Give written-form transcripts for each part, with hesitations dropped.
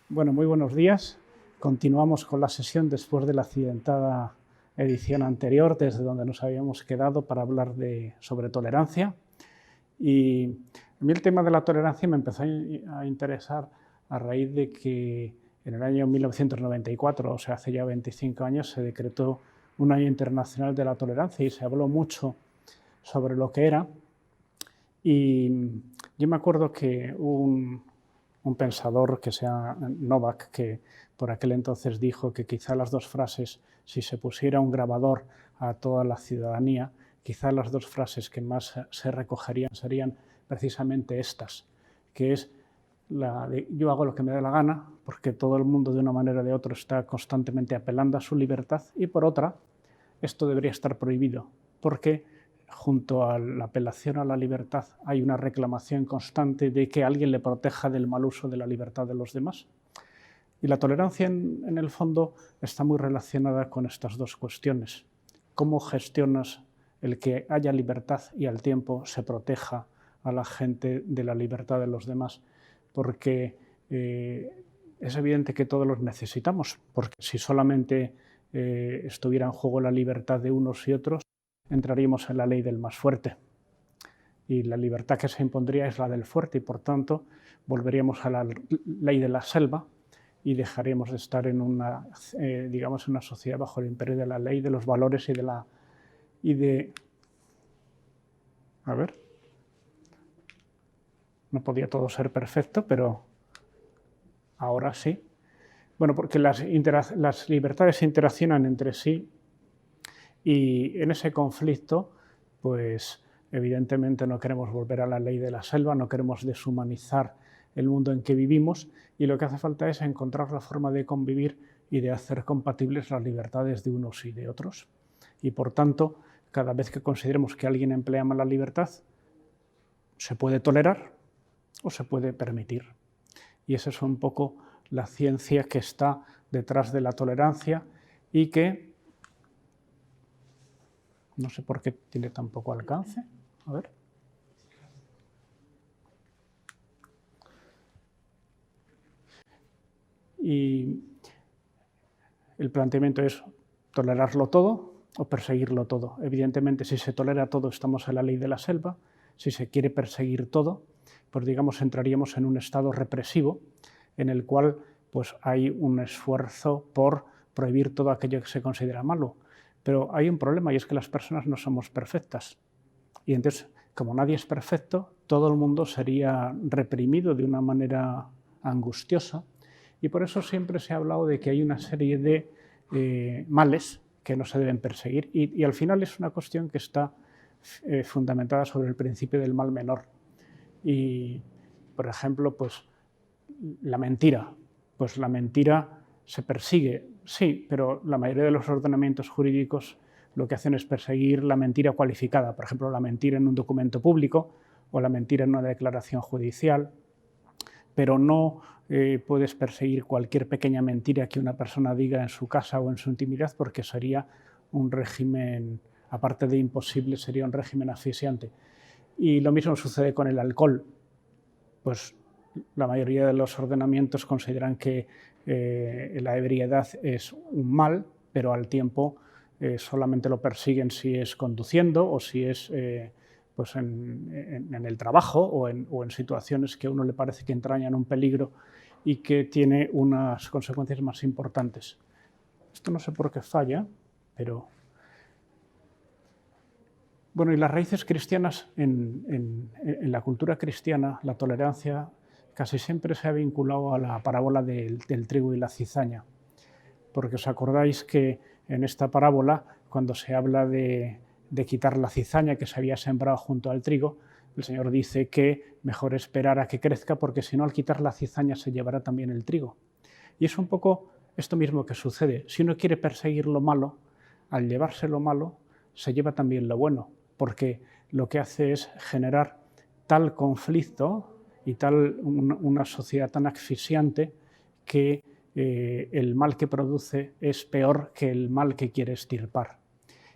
Bueno, muy buenos días. Continuamos con la sesión después de la accidentada edición anterior, desde donde nos habíamos quedado para hablar sobre tolerancia. Y a mí el tema de la tolerancia me empezó a interesar a raíz de que en el año 1994, o sea, hace ya 25 años, se decretó un año internacional de la tolerancia y se habló mucho sobre lo que era. Y yo me acuerdo que un pensador que se llama Novak, que por aquel entonces dijo que quizá las dos frases, si se pusiera un grabador a toda la ciudadanía, quizá las dos frases que más se recogerían serían precisamente estas, que es la de yo hago lo que me da la gana, porque todo el mundo de una manera o de otra está constantemente apelando a su libertad, y por otra, esto debería estar prohibido, porque junto a la apelación a la libertad hay una reclamación constante de que alguien le proteja del mal uso de la libertad de los demás. Y la tolerancia, en el fondo, está muy relacionada con estas dos cuestiones. ¿Cómo gestionas el que haya libertad y al tiempo se proteja a la gente de la libertad de los demás? Porque es evidente que todos los necesitamos, porque si solamente estuviera en juego la libertad de unos y otros, entraríamos en la ley del más fuerte. Y la libertad que se impondría es la del fuerte y, por tanto, volveríamos a la ley de la selva y dejaríamos de estar en una, digamos, en una sociedad bajo el imperio de la ley, de los valores a ver, no podía todo ser perfecto, pero ahora sí. Bueno, porque las libertades se interaccionan entre sí y en ese conflicto, pues evidentemente no queremos volver a la ley de la selva, no queremos deshumanizar el mundo en que vivimos y lo que hace falta es encontrar la forma de convivir y de hacer compatibles las libertades de unos y de otros. Y por tanto, cada vez que consideremos que alguien emplea mal la libertad, se puede tolerar o se puede permitir. Y esa es un poco la ciencia que está detrás de la tolerancia y que no sé por qué tiene tan poco alcance. A ver. Y el planteamiento es tolerarlo todo o perseguirlo todo. Evidentemente, si se tolera todo, estamos en la ley de la selva. Si se quiere perseguir todo, pues digamos, entraríamos en un estado represivo en el cual pues, hay un esfuerzo por prohibir todo aquello que se considera malo. Pero hay un problema y es que las personas no somos perfectas. Y entonces, como nadie es perfecto, todo el mundo sería reprimido de una manera angustiosa. Y por eso siempre se ha hablado de que hay una serie de males que no se deben perseguir. Y al final es una cuestión que está fundamentada sobre el principio del mal menor. Y, por ejemplo, pues la mentira. Pues la mentira se persigue, sí, pero la mayoría de los ordenamientos jurídicos lo que hacen es perseguir la mentira cualificada, por ejemplo, la mentira en un documento público o la mentira en una declaración judicial, pero no puedes perseguir cualquier pequeña mentira que una persona diga en su casa o en su intimidad porque sería un régimen, aparte de imposible, sería un régimen asfixiante. Y lo mismo sucede con el alcohol. Pues la mayoría de los ordenamientos consideran que la ebriedad es un mal, pero al tiempo solamente lo persiguen si es conduciendo o si es pues en el trabajo o en situaciones que a uno le parece que entrañan un peligro y que tiene unas consecuencias más importantes. Esto no sé por qué falla, pero... Bueno, y las raíces cristianas, en la cultura cristiana, la tolerancia casi siempre se ha vinculado a la parábola del trigo y la cizaña, porque os acordáis que en esta parábola, cuando se habla de quitar la cizaña que se había sembrado junto al trigo, el Señor dice que mejor esperar a que crezca, porque si no, al quitar la cizaña se llevará también el trigo. Y es un poco esto mismo que sucede. Si uno quiere perseguir lo malo, al llevarse lo malo, se lleva también lo bueno, porque lo que hace es generar tal conflicto y una sociedad tan asfixiante que el mal que produce es peor que el mal que quiere extirpar.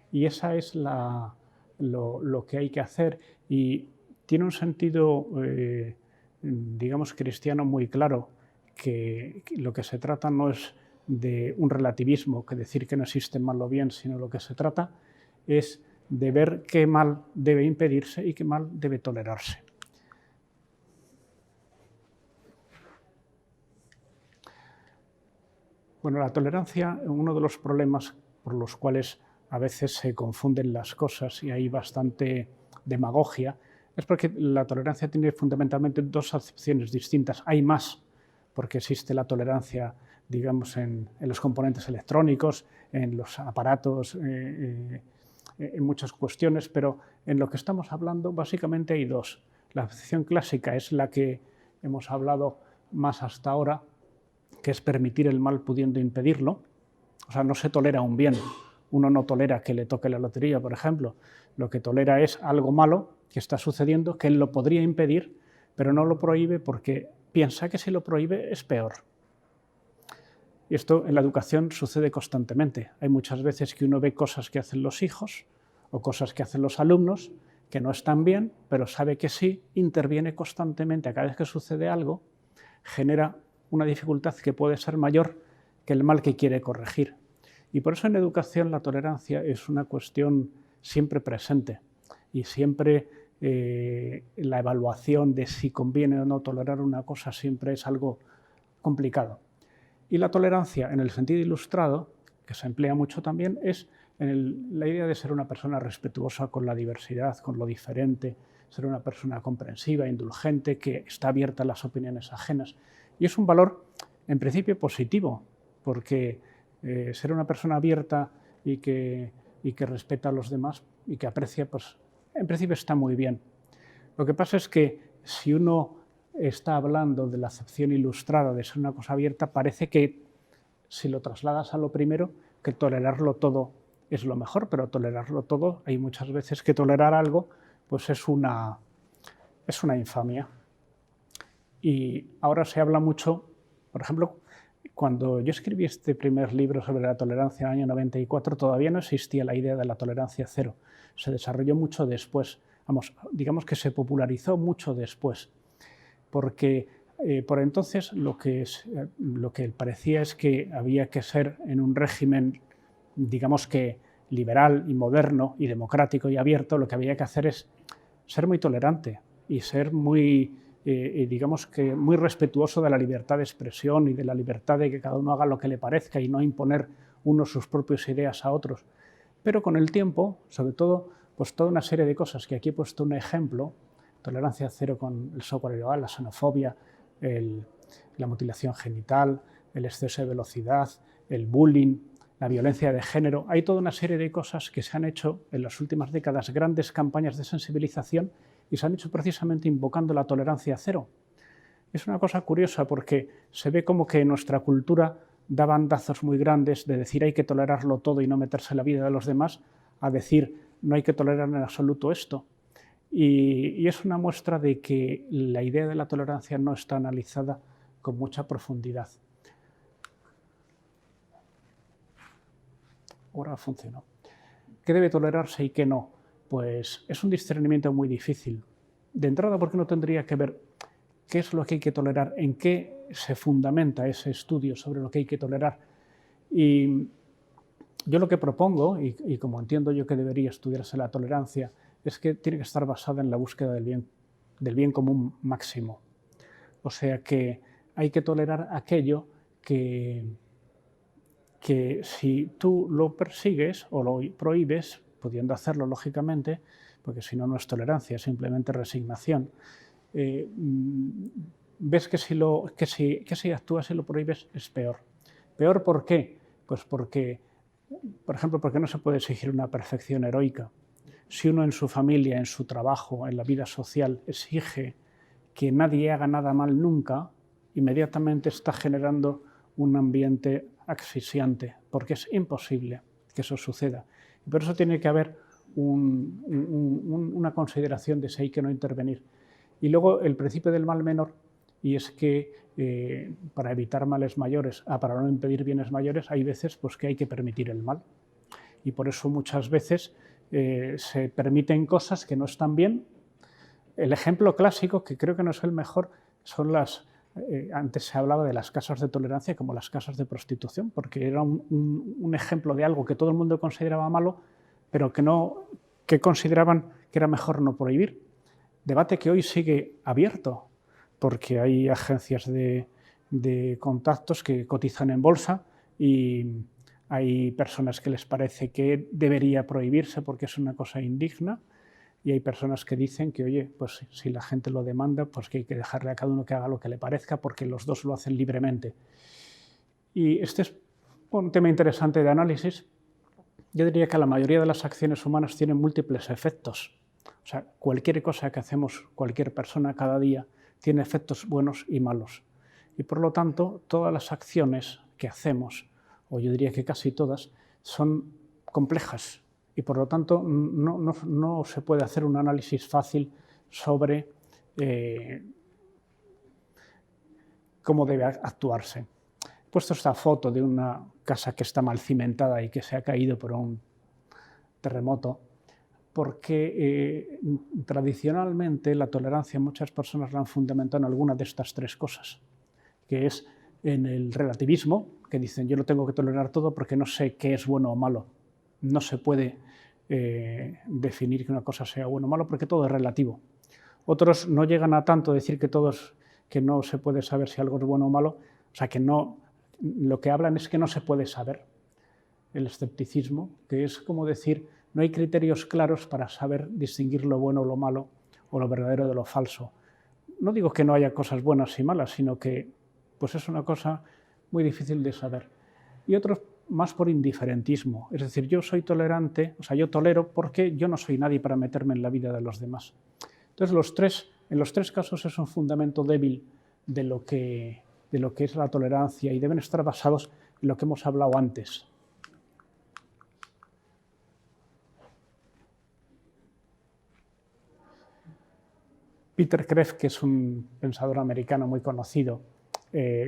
Y esa es lo que hay que hacer y tiene un sentido, digamos, cristiano muy claro, que lo que se trata no es de un relativismo, que decir que no existe mal o bien, sino lo que se trata es de ver qué mal debe impedirse y qué mal debe tolerarse. Bueno, la tolerancia, uno de los problemas por los cuales a veces se confunden las cosas y hay bastante demagogia, es porque la tolerancia tiene fundamentalmente dos acepciones distintas. Hay más, porque existe la tolerancia, digamos, en los componentes electrónicos, en los aparatos, en muchas cuestiones, pero en lo que estamos hablando básicamente hay dos. La acepción clásica es la que hemos hablado más hasta ahora, que es permitir el mal pudiendo impedirlo. O sea, no se tolera un bien. Uno no tolera que le toque la lotería, por ejemplo. Lo que tolera es algo malo que está sucediendo, que él lo podría impedir, pero no lo prohíbe porque piensa que si lo prohíbe es peor. Y esto en la educación sucede constantemente. Hay muchas veces que uno ve cosas que hacen los hijos o cosas que hacen los alumnos que no están bien, pero sabe que sí, interviene constantemente. A cada vez que sucede algo, genera una dificultad que puede ser mayor que el mal que quiere corregir. Y por eso en educación la tolerancia es una cuestión siempre presente y siempre la evaluación de si conviene o no tolerar una cosa siempre es algo complicado. Y la tolerancia en el sentido ilustrado, que se emplea mucho también, es la idea de ser una persona respetuosa con la diversidad, con lo diferente, ser una persona comprensiva, indulgente, que está abierta a las opiniones ajenas. Y es un valor, en principio, positivo, porque ser una persona abierta y que respeta a los demás y que aprecia, pues en principio está muy bien. Lo que pasa es que si uno está hablando de la acepción ilustrada de ser una cosa abierta, parece que si lo trasladas a lo primero, que tolerarlo todo es lo mejor, pero tolerarlo todo, hay muchas veces que tolerar algo pues es una infamia. Y ahora se habla mucho, por ejemplo, cuando yo escribí este primer libro sobre la tolerancia en el año 94, todavía no existía la idea de la tolerancia cero. Se desarrolló mucho después, digamos que se popularizó mucho después, porque por entonces lo que parecía es que había que ser en un régimen, digamos que liberal y moderno y democrático y abierto, lo que había que hacer es ser muy tolerante y ser muy, digamos que muy respetuoso de la libertad de expresión y de la libertad de que cada uno haga lo que le parezca y no imponer uno sus propias ideas a otros. Pero con el tiempo, sobre todo, pues toda una serie de cosas que aquí he puesto un ejemplo, tolerancia cero con el software ilegal, la xenofobia, la mutilación genital, el exceso de velocidad, el bullying, la violencia de género. Hay toda una serie de cosas que se han hecho en las últimas décadas, grandes campañas de sensibilización, y se han hecho precisamente invocando la tolerancia cero. Es una cosa curiosa porque se ve como que en nuestra cultura da bandazos muy grandes de decir hay que tolerarlo todo y no meterse en la vida de los demás, a decir no hay que tolerar en absoluto esto. Y es una muestra de que la idea de la tolerancia no está analizada con mucha profundidad. Ahora funcionó. ¿Qué debe tolerarse y qué no? Pues es un discernimiento muy difícil. De entrada, porque no tendría que ver qué es lo que hay que tolerar, en qué se fundamenta ese estudio sobre lo que hay que tolerar. Y yo lo que propongo, y como entiendo yo que debería estudiarse la tolerancia, es que tiene que estar basada en la búsqueda del bien común máximo. O sea que hay que tolerar aquello que si tú lo persigues o lo prohíbes, pudiendo hacerlo lógicamente, porque si no, no es tolerancia, es simplemente resignación, ves que si actúas y lo prohíbes es peor. ¿Peor por qué? Pues porque, por ejemplo, porque no se puede exigir una perfección heroica. Si uno en su familia, en su trabajo, en la vida social, exige que nadie haga nada mal nunca, inmediatamente está generando un ambiente asfixiante, porque es imposible que eso suceda. Y por eso tiene que haber una consideración de si hay que no intervenir. Y luego el principio del mal menor, y es que para evitar males mayores, para no impedir bienes mayores, hay veces pues, que hay que permitir el mal. Y por eso muchas veces se permiten cosas que no están bien. El ejemplo clásico, que creo que no es el mejor, son las Antes se hablaba de las casas de tolerancia como las casas de prostitución, porque era un ejemplo de algo que todo el mundo consideraba malo, pero que consideraban que era mejor no prohibir. Debate que hoy sigue abierto, porque hay agencias de contactos que cotizan en bolsa y hay personas que les parece que debería prohibirse porque es una cosa indigna, y hay personas que dicen que, oye, pues si la gente lo demanda, pues que hay que dejarle a cada uno que haga lo que le parezca porque los dos lo hacen libremente. Y este es un tema interesante de análisis. Yo diría que la mayoría de las acciones humanas tienen múltiples efectos. O sea, cualquier cosa que hacemos, cualquier persona cada día, tiene efectos buenos y malos. Y por lo tanto, todas las acciones que hacemos, o yo diría que casi todas, son complejas. Y por lo tanto, no se puede hacer un análisis fácil sobre cómo debe actuarse. He puesto esta foto de una casa que está mal cimentada y que se ha caído por un terremoto, porque tradicionalmente la tolerancia muchas personas la han fundamentado en alguna de estas tres cosas, que es en el relativismo, que dicen yo lo tengo que tolerar todo porque no sé qué es bueno o malo. No se puede definir que una cosa sea bueno o malo porque todo es relativo. Otros no llegan a tanto decir que no se puede saber si algo es bueno o malo, o sea que no, lo que hablan es que no se puede saber. El escepticismo, que es como decir, no hay criterios claros para saber distinguir lo bueno o lo malo, o lo verdadero de lo falso. No digo que no haya cosas buenas y malas, sino que pues es una cosa muy difícil de saber. Y otros más por indiferentismo, es decir, yo soy tolerante, o sea, yo tolero porque yo no soy nadie para meterme en la vida de los demás. Entonces, en los tres casos es un fundamento débil de lo que es la tolerancia y deben estar basados en lo que hemos hablado antes. Peter Kreeft, que es un pensador americano muy conocido,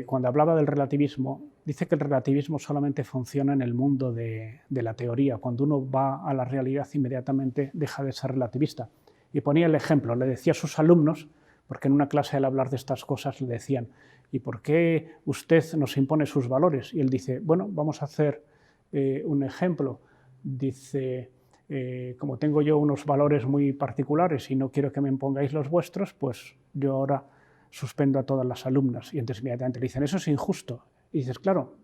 cuando hablaba del relativismo, dice que el relativismo solamente funciona en el mundo de la teoría. Cuando uno va a la realidad, inmediatamente deja de ser relativista. Y ponía el ejemplo, le decía a sus alumnos, porque en una clase al hablar de estas cosas le decían, ¿y por qué usted nos impone sus valores? Y él dice, bueno, vamos a hacer un ejemplo. Dice, como tengo yo unos valores muy particulares y no quiero que me impongáis los vuestros, pues yo ahora suspendo a todas las alumnas. Y entonces inmediatamente le dicen, eso es injusto. Y dices, claro,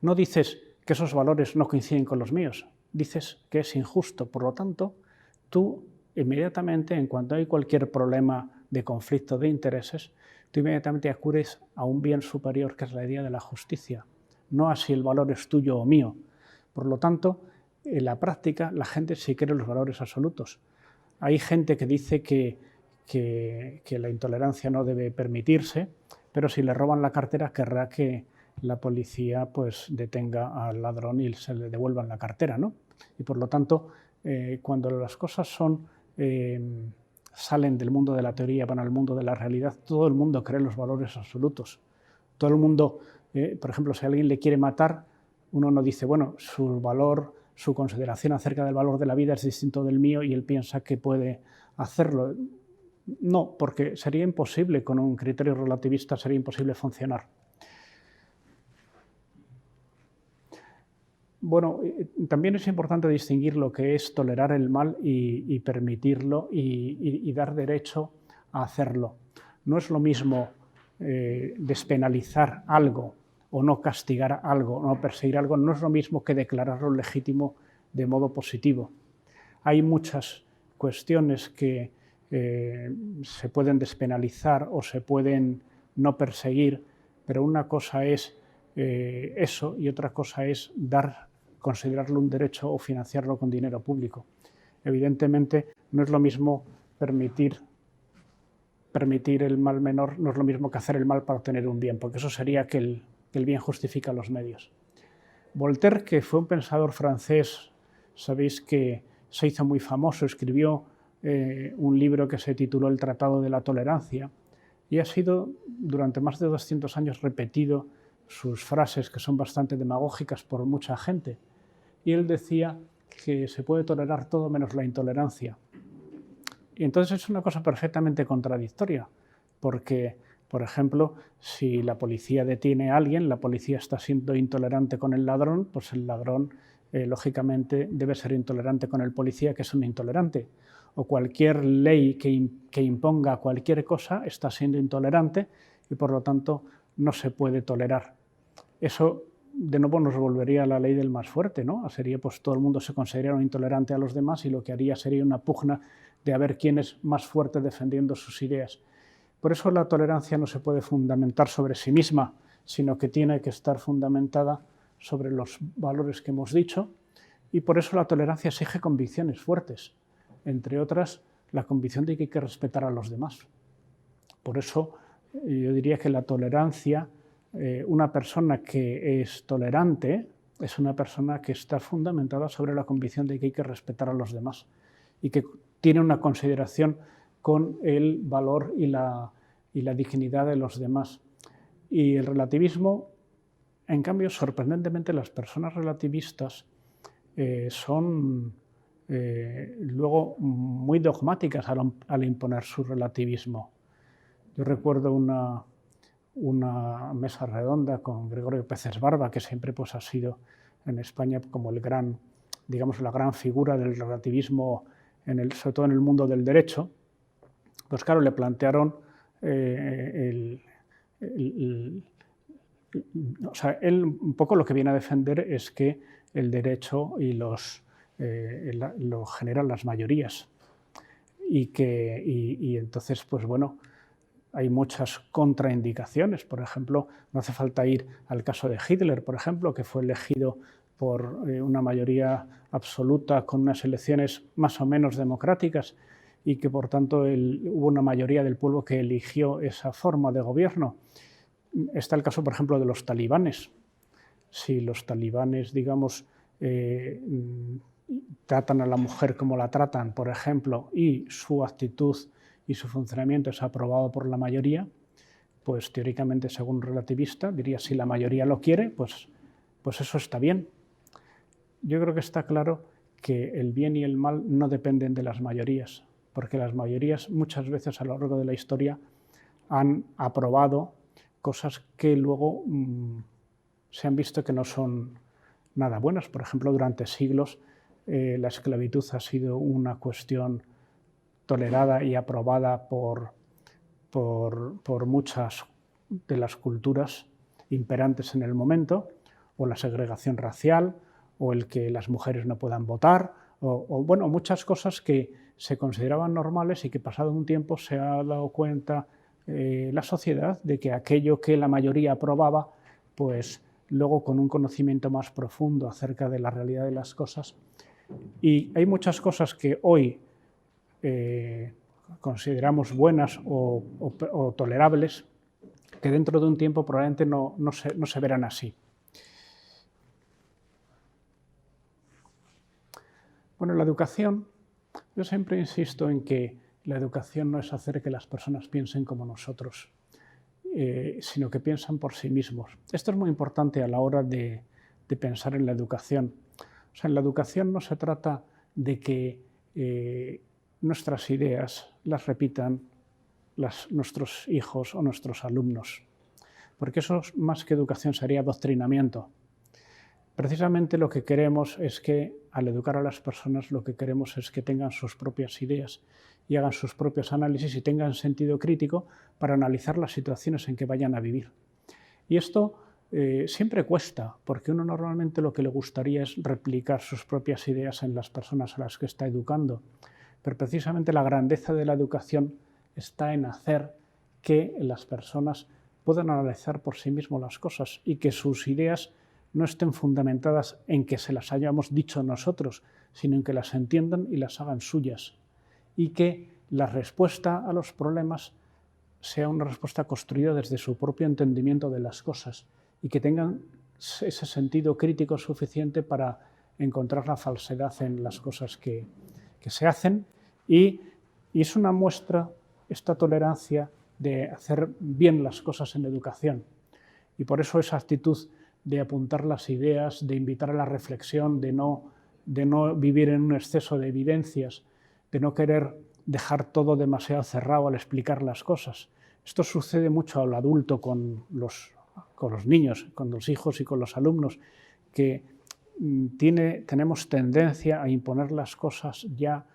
no dices que esos valores no coinciden con los míos, dices que es injusto. Por lo tanto, tú inmediatamente, en cuanto hay cualquier problema de conflicto de intereses, tú inmediatamente acudes a un bien superior que es la idea de la justicia, no a si el valor es tuyo o mío. Por lo tanto, en la práctica la gente sí quiere los valores absolutos. Hay gente que dice que la intolerancia no debe permitirse, pero si le roban la cartera querrá que la policía pues detenga al ladrón y se le devuelvan la cartera, ¿no? Y por lo tanto, cuando las cosas salen del mundo de la teoría, van al mundo de la realidad, todo el mundo cree en los valores absolutos. Todo el mundo, por ejemplo, si alguien le quiere matar, uno no dice, bueno, su valor, su consideración acerca del valor de la vida es distinto del mío y él piensa que puede hacerlo. No, porque sería imposible, con un criterio relativista sería imposible funcionar. Bueno, también es importante distinguir lo que es tolerar el mal y permitirlo y dar derecho a hacerlo. No es lo mismo despenalizar algo o no castigar algo, no perseguir algo, no es lo mismo que declararlo legítimo de modo positivo. Hay muchas cuestiones que se pueden despenalizar o se pueden no perseguir, pero una cosa es eso y otra cosa es considerarlo un derecho o financiarlo con dinero público. Evidentemente, no es lo mismo permitir el mal menor, no es lo mismo que hacer el mal para obtener un bien, porque eso sería que el bien justifica los medios. Voltaire, que fue un pensador francés, sabéis que se hizo muy famoso, escribió un libro que se tituló El Tratado de la Tolerancia y ha sido durante más de 200 años repetido sus frases, que son bastante demagógicas por mucha gente. Y él decía que se puede tolerar todo menos la intolerancia. Y entonces es una cosa perfectamente contradictoria, porque Por ejemplo, si la policía detiene a alguien, la policía está siendo intolerante con el ladrón, pues el ladrón lógicamente debe ser intolerante con el policía, que es un intolerante. O cualquier ley que imponga cualquier cosa está siendo intolerante y por lo tanto no se puede tolerar. Eso de nuevo nos volvería a la ley del más fuerte, ¿no? Sería, pues todo el mundo se consideraría un intolerante a los demás y lo que haría sería una pugna de a ver quién es más fuerte defendiendo sus ideas. Por eso la tolerancia no se puede fundamentar sobre sí misma, sino que tiene que estar fundamentada sobre los valores que hemos dicho, y por eso la tolerancia exige convicciones fuertes, entre otras la convicción de que hay que respetar a los demás. Por eso yo diría que la tolerancia, una persona que es tolerante es una persona que está fundamentada sobre la convicción de que hay que respetar a los demás y que tiene una consideración con el valor y la dignidad de los demás. Y el relativismo, en cambio, sorprendentemente, las personas relativistas son luego muy dogmáticas al imponer su relativismo. Yo recuerdo una mesa redonda con Gregorio Peces Barba, que siempre pues, ha sido en España como el gran, digamos, la gran figura del relativismo, sobre todo en el mundo del derecho. Pues claro, le plantearon o sea, él un poco lo que viene a defender es que el derecho y lo generan las mayorías y entonces, pues bueno, hay muchas contraindicaciones. Por ejemplo, no hace falta ir al caso de Hitler, por ejemplo, que fue elegido por una mayoría absoluta con unas elecciones más o menos democráticas y que por tanto hubo una mayoría del pueblo que eligió esa forma de gobierno. Está el caso, por ejemplo, de los talibanes. Si los talibanes, digamos, tratan a la mujer como la tratan, por ejemplo, y su actitud y su funcionamiento es aprobado por la mayoría, pues teóricamente, según un relativista, diría, si la mayoría lo quiere, pues eso está bien. Yo creo que está claro que el bien y el mal no dependen de las mayorías, porque las mayorías muchas veces a lo largo de la historia han aprobado cosas que luego se han visto que no son nada buenas. Por ejemplo, durante siglos la esclavitud ha sido una cuestión tolerada y aprobada por muchas de las culturas imperantes en el momento, o la segregación racial, o el que las mujeres no puedan votar, o bueno, muchas cosas que se consideraban normales y que pasado un tiempo se ha dado cuenta la sociedad de que aquello que la mayoría aprobaba, pues luego con un conocimiento más profundo acerca de la realidad de las cosas. Y hay muchas cosas que hoy consideramos buenas o tolerables, que dentro de un tiempo probablemente no se verán así. Bueno, la educación, yo siempre insisto en que la educación no es hacer que las personas piensen como nosotros, sino que piensan por sí mismos. Esto es muy importante a la hora de pensar en la educación. O sea, en la educación no se trata de que nuestras ideas las repitan nuestros hijos o nuestros alumnos, porque eso más que educación sería adoctrinamiento. Precisamente lo que queremos es que, al educar a las personas, lo que queremos es que tengan sus propias ideas y hagan sus propios análisis y tengan sentido crítico para analizar las situaciones en que vayan a vivir. Y esto siempre cuesta, porque uno normalmente lo que le gustaría es replicar sus propias ideas en las personas a las que está educando. Pero precisamente la grandeza de la educación está en hacer que las personas puedan analizar por sí mismos las cosas y que sus ideas no estén fundamentadas en que se las hayamos dicho nosotros, sino en que las entiendan y las hagan suyas. Y que la respuesta a los problemas sea una respuesta construida desde su propio entendimiento de las cosas y que tengan ese sentido crítico suficiente para encontrar la falsedad en las cosas que se hacen. Y es una muestra, esta tolerancia, de hacer bien las cosas en educación. Y por eso esa actitud de apuntar las ideas, de invitar a la reflexión, de no vivir en un exceso de evidencias, de no querer dejar todo demasiado cerrado al explicar las cosas, Esto sucede mucho al adulto con los niños, con los hijos y con los alumnos, que tenemos tendencia a imponer las cosas ya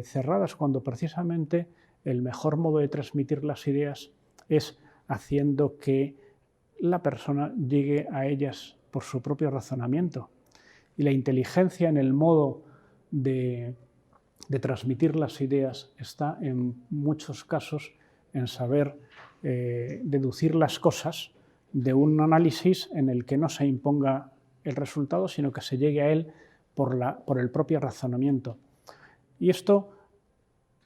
cerradas, cuando precisamente el mejor modo de transmitir las ideas es haciendo que la persona llegue a ellas por su propio razonamiento. Y la inteligencia en el modo de transmitir las ideas está en muchos casos en saber deducir las cosas de un análisis en el que no se imponga el resultado, sino que se llegue a él por el propio razonamiento. Y esto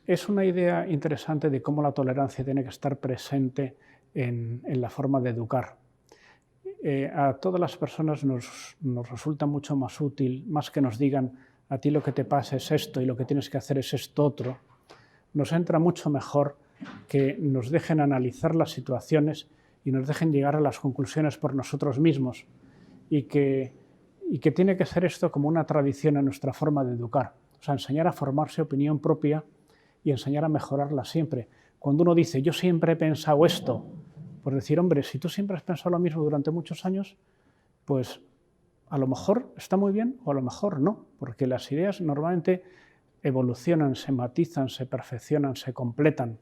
es una idea interesante de cómo la tolerancia tiene que estar presente en la forma de educar. A todas las personas nos resulta mucho más útil, más que nos digan a ti lo que te pasa es esto y lo que tienes que hacer es esto otro, nos entra mucho mejor que nos dejen analizar las situaciones y nos dejen llegar a las conclusiones por nosotros mismos, y que tiene que ser esto como una tradición en nuestra forma de educar, o sea, enseñar a formarse opinión propia y enseñar a mejorarla siempre. Cuando uno dice, yo siempre he pensado esto, pues decir, hombre, si tú siempre has pensado lo mismo durante muchos años, pues a lo mejor está muy bien o a lo mejor no, porque las ideas normalmente evolucionan, se matizan, se perfeccionan, se completan.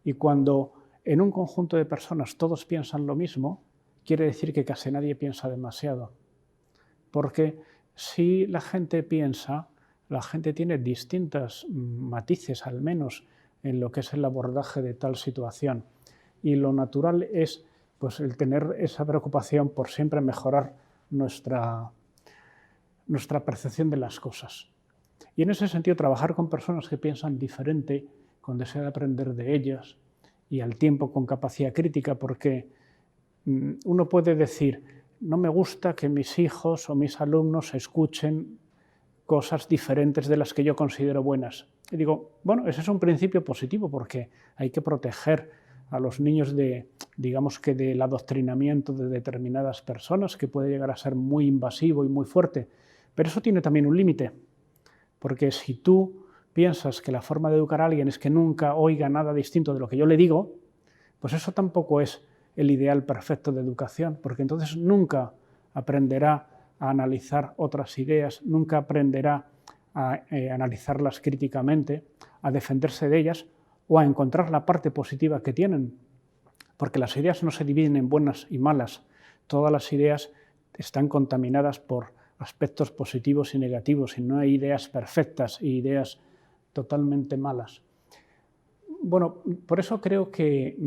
Y cuando en un conjunto de personas todos piensan lo mismo, quiere decir que casi nadie piensa demasiado. Porque si la gente piensa, la gente tiene distintos matices, al menos, en lo que es el abordaje de tal situación. Y lo natural es pues, el tener esa preocupación por siempre mejorar nuestra percepción de las cosas. Y en ese sentido, trabajar con personas que piensan diferente, con deseo de aprender de ellas y al tiempo con capacidad crítica, porque uno puede decir, no me gusta que mis hijos o mis alumnos escuchen cosas diferentes de las que yo considero buenas. Y digo, bueno, ese es un principio positivo, porque hay que proteger a los niños digamos que del adoctrinamiento de determinadas personas, que puede llegar a ser muy invasivo y muy fuerte. Pero eso tiene también un límite, porque si tú piensas que la forma de educar a alguien es que nunca oiga nada distinto de lo que yo le digo, pues eso tampoco es el ideal perfecto de educación, porque entonces nunca aprenderá a analizar otras ideas, nunca aprenderá a analizarlas críticamente, a defenderse de ellas o a encontrar la parte positiva que tienen, porque las ideas no se dividen en buenas y malas, todas las ideas están contaminadas por aspectos positivos y negativos, y no hay ideas perfectas y ideas totalmente malas. Bueno, por eso creo que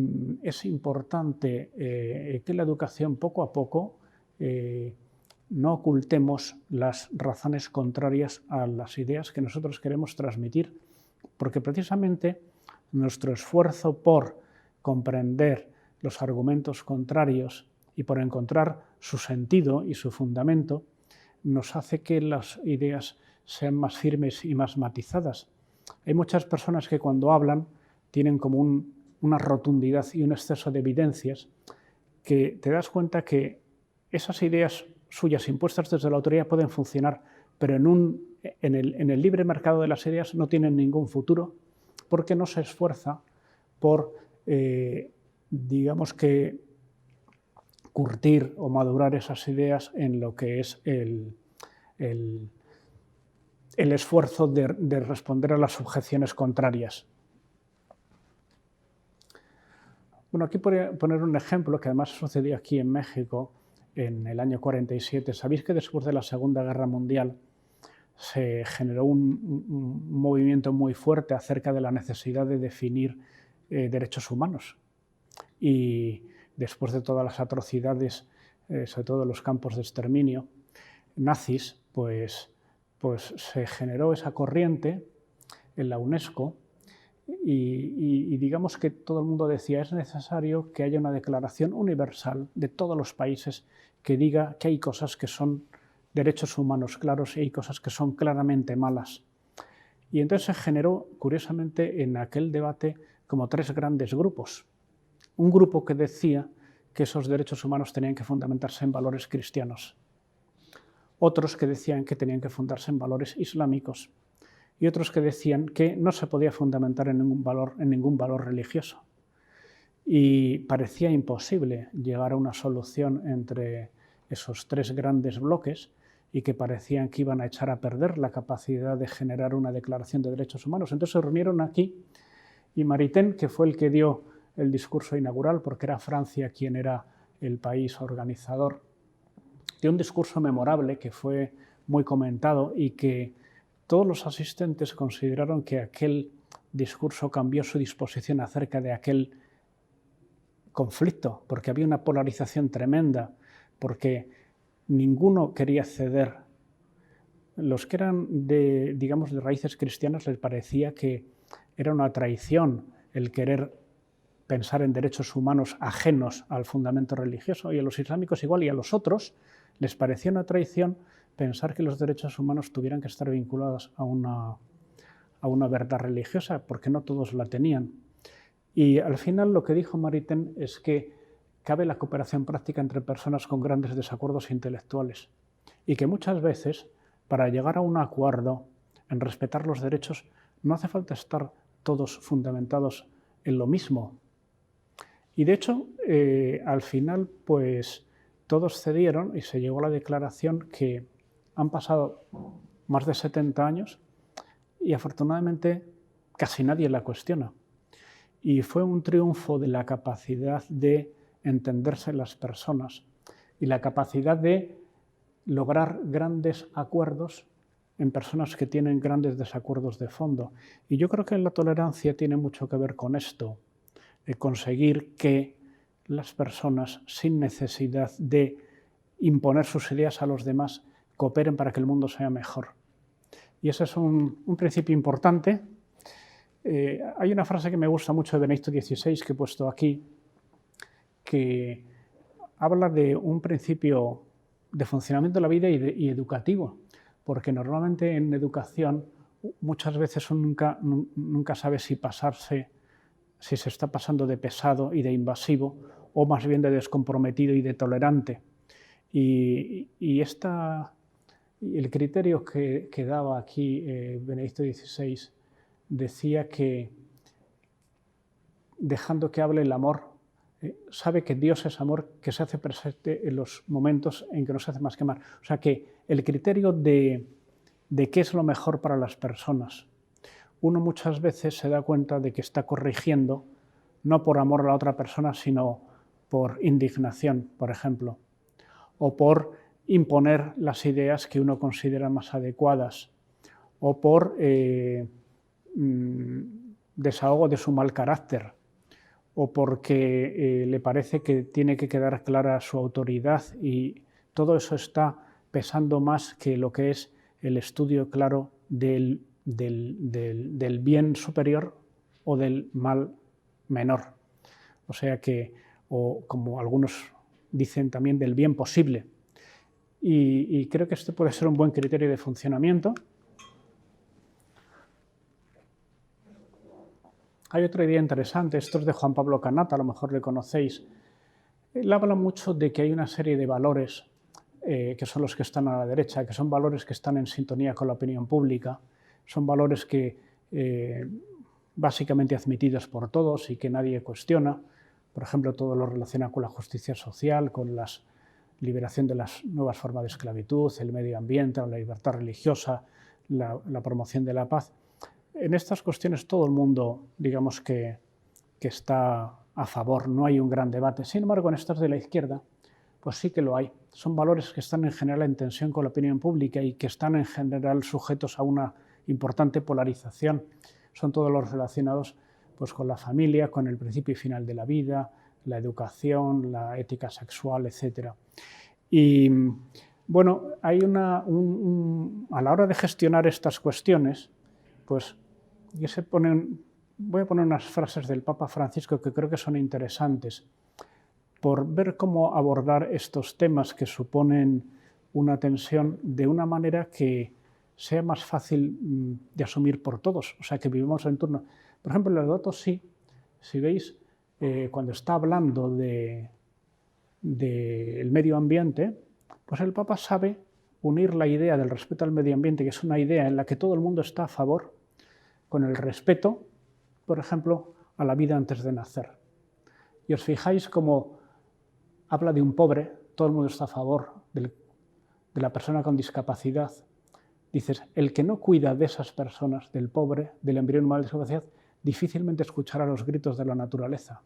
es importante que la educación poco a poco no ocultemos las razones contrarias a las ideas que nosotros queremos transmitir, porque precisamente nuestro esfuerzo por comprender los argumentos contrarios y por encontrar su sentido y su fundamento nos hace que las ideas sean más firmes y más matizadas. Hay muchas personas que cuando hablan tienen como una rotundidad y un exceso de evidencias, que te das cuenta que esas ideas suyas impuestas desde la autoridad pueden funcionar, pero en el libre mercado de las ideas no tienen ningún futuro, porque no se esfuerza por, digamos que, curtir o madurar esas ideas en lo que es el esfuerzo de responder a las objeciones contrarias. Bueno, aquí poner un ejemplo que además sucedió aquí en México en el año 47. Sabéis que después de la Segunda Guerra Mundial se generó un movimiento muy fuerte acerca de la necesidad de definir derechos humanos. Y después de todas las atrocidades, sobre todo en los campos de exterminio nazis, pues se generó esa corriente en la UNESCO y digamos que todo el mundo decía, es necesario que haya una declaración universal de todos los países que diga que hay cosas que son derechos humanos claros y hay cosas que son claramente malas. Y entonces se generó, curiosamente, en aquel debate como tres grandes grupos. Un grupo que decía que esos derechos humanos tenían que fundamentarse en valores cristianos, otros que decían que tenían que fundarse en valores islámicos y otros que decían que no se podía fundamentar en ningún valor religioso. y parecía imposible llegar a una solución entre esos tres grandes bloques y que parecían que iban a echar a perder la capacidad de generar una declaración de derechos humanos. Entonces se reunieron aquí y Maritain, que fue el que dio el discurso inaugural, porque era Francia quien era el país organizador, dio un discurso memorable que fue muy comentado y que todos los asistentes consideraron que aquel discurso cambió su disposición acerca de aquel conflicto, porque había una polarización tremenda, porque ninguno quería ceder. Los que eran de raíces cristianas les parecía que era una traición el querer pensar en derechos humanos ajenos al fundamento religioso, y a los islámicos igual, y a los otros les parecía una traición pensar que los derechos humanos tuvieran que estar vinculados a una verdad religiosa, porque no todos la tenían. Y al final lo que dijo Maritain es que cabe la cooperación práctica entre personas con grandes desacuerdos intelectuales y que muchas veces, para llegar a un acuerdo en respetar los derechos, no hace falta estar todos fundamentados en lo mismo. Y de hecho, al final, pues todos cedieron y se llegó a la declaración que han pasado más de 70 años y afortunadamente casi nadie la cuestiona. Y fue un triunfo de la capacidad de entenderse las personas y la capacidad de lograr grandes acuerdos en personas que tienen grandes desacuerdos de fondo. Y yo creo que la tolerancia tiene mucho que ver con esto, de conseguir que las personas, sin necesidad de imponer sus ideas a los demás, cooperen para que el mundo sea mejor. Y ese es un principio importante. Hay una frase que me gusta mucho de Benedicto XVI que he puesto aquí, que habla de un principio de funcionamiento de la vida y educativo, porque normalmente en educación muchas veces uno nunca sabe si se está pasando de pesado y de invasivo o más bien de descomprometido y de tolerante. Y el criterio que daba aquí Benedicto XVI decía que dejando que hable el amor, sabe que Dios es amor que se hace presente en los momentos en que no se hace más que amar. O sea que el criterio de qué es lo mejor para las personas, uno muchas veces se da cuenta de que está corrigiendo no por amor a la otra persona, sino por indignación, por ejemplo, o por imponer las ideas que uno considera más adecuadas, o por desahogo de su mal carácter, o porque le parece que tiene que quedar clara su autoridad, y todo eso está pesando más que lo que es el estudio claro del bien superior o del mal menor. O sea que, o como algunos dicen también, del bien posible. Y creo que este puede ser un buen criterio de funcionamiento. Hay otra idea interesante, esto es de Juan Pablo Canata, a lo mejor le conocéis. Él habla mucho de que hay una serie de valores que son los que están a la derecha, que son valores que están en sintonía con la opinión pública, son valores que básicamente admitidos por todos y que nadie cuestiona. Por ejemplo, todo lo relacionado con la justicia social, con la liberación de las nuevas formas de esclavitud, el medio ambiente, la libertad religiosa, la promoción de la paz. En estas cuestiones todo el mundo, digamos que está a favor, no hay un gran debate. Sin embargo, en estas de la izquierda, pues sí que lo hay. Son valores que están en general en tensión con la opinión pública y que están en general sujetos a una importante polarización. Son todos los relacionados pues, con la familia, con el principio y final de la vida, la educación, la ética sexual, etc. Y bueno, hay a la hora de gestionar estas cuestiones, pues voy a poner unas frases del Papa Francisco que creo que son interesantes por ver cómo abordar estos temas que suponen una tensión de una manera que sea más fácil de asumir por todos, o sea, que vivimos en turno. Por ejemplo, en Laudato Si, si veis, cuando está hablando del medio ambiente, pues el Papa sabe unir la idea del respeto al medio ambiente, que es una idea en la que todo el mundo está a favor, con el respeto, por ejemplo, a la vida antes de nacer. y os fijáis cómo habla de un pobre, todo el mundo está a favor de la persona con discapacidad. Dices, el que no cuida de esas personas, del pobre, del embrión humano de discapacidad, difícilmente escuchará los gritos de la naturaleza.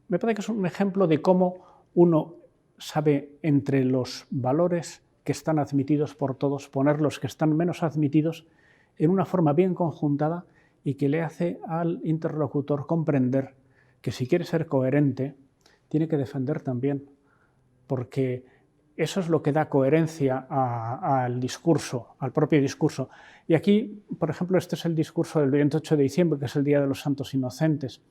Me parece que es un ejemplo de cómo uno sabe entre los valores que están admitidos por todos, poner los que están menos admitidos en una forma bien conjuntada y que le hace al interlocutor comprender que si quiere ser coherente, tiene que defender también, porque eso es lo que da coherencia al discurso, al propio discurso. Y aquí, por ejemplo, este es el discurso del 28 de diciembre, que es el Día de los Santos Inocentes,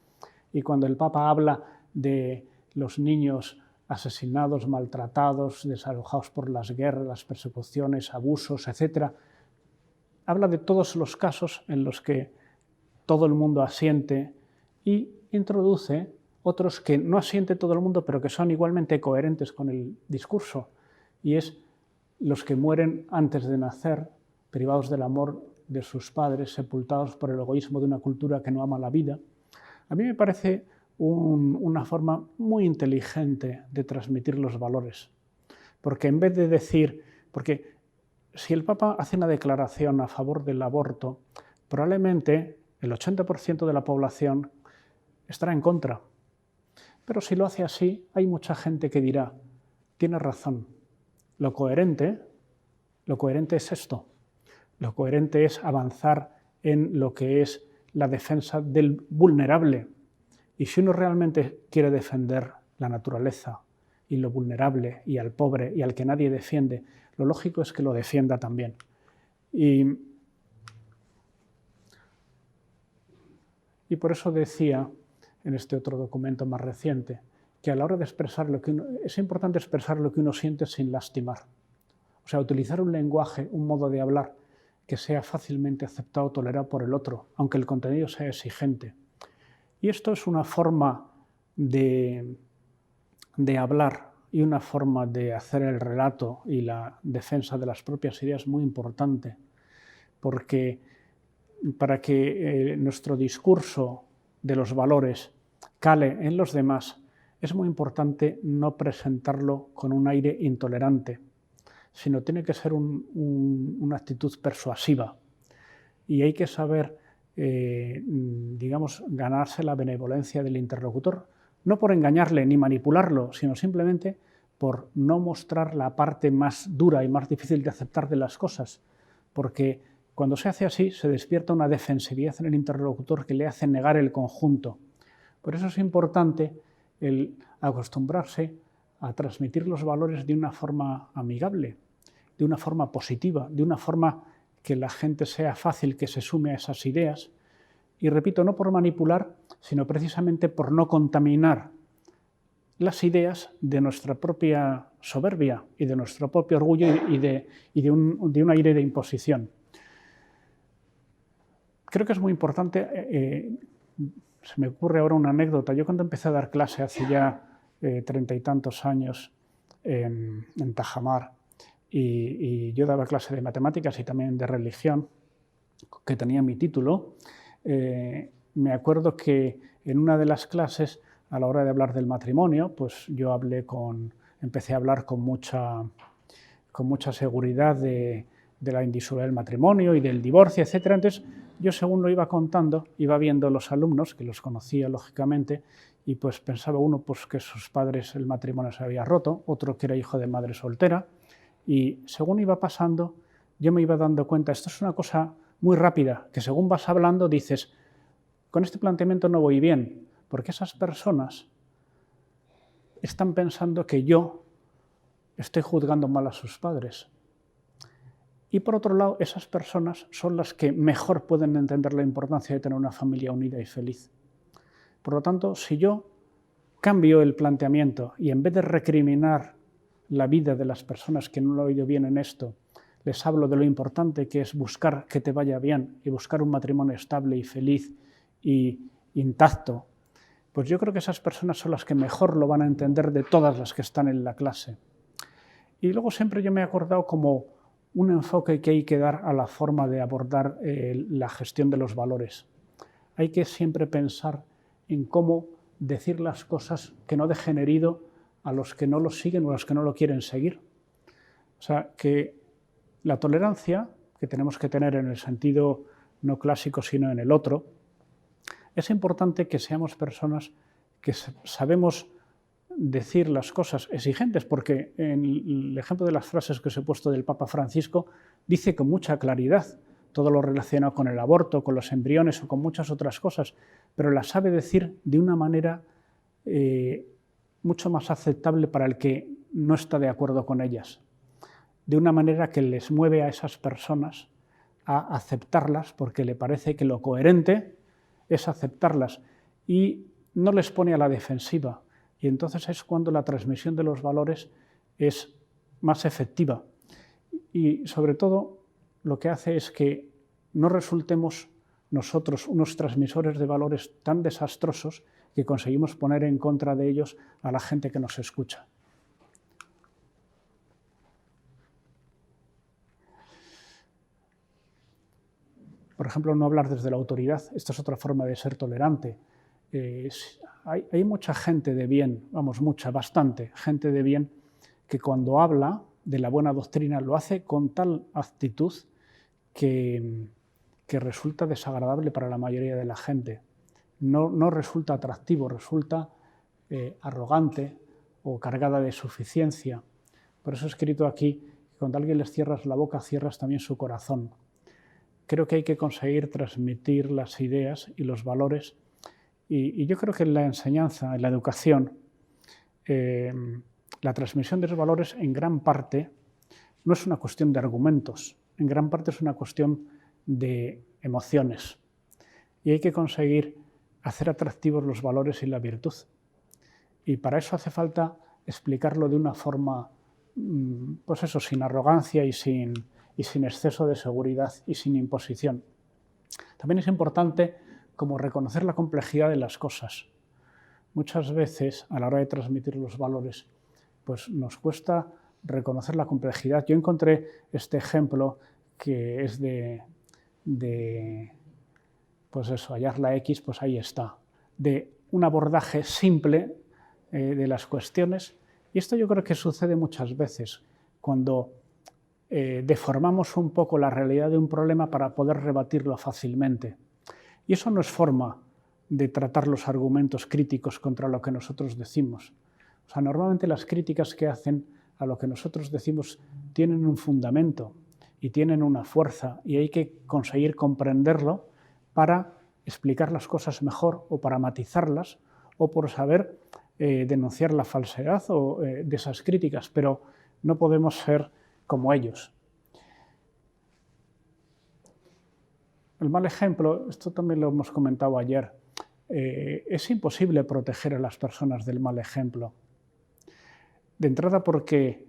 y cuando el Papa habla de los niños asesinados, maltratados, desalojados por las guerras, las persecuciones, abusos, etc., habla de todos los casos en los que todo el mundo asiente y introduce otros que no asiente todo el mundo, pero que son igualmente coherentes con el discurso, y es los que mueren antes de nacer, privados del amor de sus padres, sepultados por el egoísmo de una cultura que no ama la vida. A mí me parece una forma muy inteligente de transmitir los valores, porque en vez de decir, porque si el Papa hace una declaración a favor del aborto, probablemente el 80% de la población estará en contra. Pero si lo hace así, hay mucha gente que dirá, tiene razón, lo coherente es esto, lo coherente es avanzar en lo que es la defensa del vulnerable. Y si uno realmente quiere defender la naturaleza y lo vulnerable y al pobre y al que nadie defiende, lo lógico es que lo defienda también. Y por eso decía en este otro documento más reciente, que a la hora de expresar lo que es importante expresar lo que uno siente sin lastimar. O sea, utilizar un lenguaje, un modo de hablar que sea fácilmente aceptado o tolerado por el otro, aunque el contenido sea exigente. Y esto es una forma de hablar y una forma de hacer el relato y la defensa de las propias ideas muy importante, porque para que nuestro discurso de los valores cale en los demás, es muy importante no presentarlo con un aire intolerante, sino tiene que ser una actitud persuasiva. Y hay que saber, digamos, ganarse la benevolencia del interlocutor, no por engañarle ni manipularlo, sino simplemente por no mostrar la parte más dura y más difícil de aceptar de las cosas, porque cuando se hace así se despierta una defensividad en el interlocutor que le hace negar el conjunto. Por eso es importante el acostumbrarse a transmitir los valores de una forma amigable, de una forma positiva, de una forma que la gente sea fácil que se sume a esas ideas. Y repito, no por manipular, sino precisamente por no contaminar las ideas de nuestra propia soberbia y de nuestro propio orgullo y de un aire de imposición. Creo que es muy importante, se me ocurre ahora una anécdota. Yo cuando empecé a dar clase hace ya 30 y tantos años en Tajamar, y yo daba clase de matemáticas y también de religión, que tenía mi título, me acuerdo que en una de las clases, a la hora de hablar del matrimonio, pues yo empecé a hablar con mucha seguridad de la indisolubilidad del matrimonio y del divorcio, etc. Entonces, yo según lo iba contando, iba viendo los alumnos, que los conocía lógicamente, y pues pensaba uno pues, que sus padres, el matrimonio se había roto, otro que era hijo de madre soltera, y según iba pasando, yo me iba dando cuenta, esto es una cosa muy rápida, que según vas hablando dices, con este planteamiento no voy bien, porque esas personas están pensando que yo estoy juzgando mal a sus padres. Y por otro lado, esas personas son las que mejor pueden entender la importancia de tener una familia unida y feliz. Por lo tanto, si yo cambio el planteamiento y en vez de recriminar la vida de las personas que no lo han oído bien en esto, les hablo de lo importante que es buscar que te vaya bien y buscar un matrimonio estable y feliz y intacto, pues yo creo que esas personas son las que mejor lo van a entender de todas las que están en la clase. Y luego siempre yo me he acordado como un enfoque que hay que dar a la forma de abordar la gestión de los valores. Hay que siempre pensar en cómo decir las cosas que no dejen herido a los que no lo siguen o a los que no lo quieren seguir. O sea, que la tolerancia que tenemos que tener en el sentido no clásico, sino en el otro, es importante que seamos personas que sabemos decir las cosas exigentes, porque en el ejemplo de las frases que os he puesto del Papa Francisco, dice con mucha claridad todo lo relacionado con el aborto, con los embriones o con muchas otras cosas, pero las sabe decir de una manera mucho más aceptable para el que no está de acuerdo con ellas, de una manera que les mueve a esas personas a aceptarlas, porque le parece que lo coherente es aceptarlas y no les pone a la defensiva. Y entonces es cuando la transmisión de los valores es más efectiva. Y sobre todo lo que hace es que no resultemos nosotros unos transmisores de valores tan desastrosos que conseguimos poner en contra de ellos a la gente que nos escucha. Por ejemplo, no hablar desde la autoridad. Esta es otra forma de ser tolerante. Hay mucha gente de bien, bastante gente de bien, que cuando habla de la buena doctrina lo hace con tal actitud que resulta desagradable para la mayoría de la gente. No resulta atractivo, resulta arrogante o cargada de suficiencia. Por eso he escrito aquí que cuando a alguien les cierras la boca, cierras también su corazón. Creo que hay que conseguir transmitir las ideas y los valores. Y yo creo que en la enseñanza, en la educación, la transmisión de los valores en gran parte no es una cuestión de argumentos, en gran parte es una cuestión de emociones. Y hay que conseguir hacer atractivos los valores y la virtud. Y para eso hace falta explicarlo de una forma, pues eso, sin arrogancia y sin exceso de seguridad y sin imposición. También es importante como reconocer la complejidad de las cosas. Muchas veces, a la hora de transmitir los valores, pues nos cuesta reconocer la complejidad. Yo encontré este ejemplo que es pues eso, hallar la X, pues ahí está, de un abordaje simple de las cuestiones. Y esto yo creo que sucede muchas veces, cuando deformamos un poco la realidad de un problema para poder rebatirlo fácilmente. Y eso no es forma de tratar los argumentos críticos contra lo que nosotros decimos. O sea, normalmente las críticas que hacen a lo que nosotros decimos tienen un fundamento y tienen una fuerza, y hay que conseguir comprenderlo para explicar las cosas mejor o para matizarlas o por saber denunciar la falsedad de esas críticas, pero no podemos ser como ellos. El mal ejemplo, esto también lo hemos comentado ayer, es imposible proteger a las personas del mal ejemplo. De entrada porque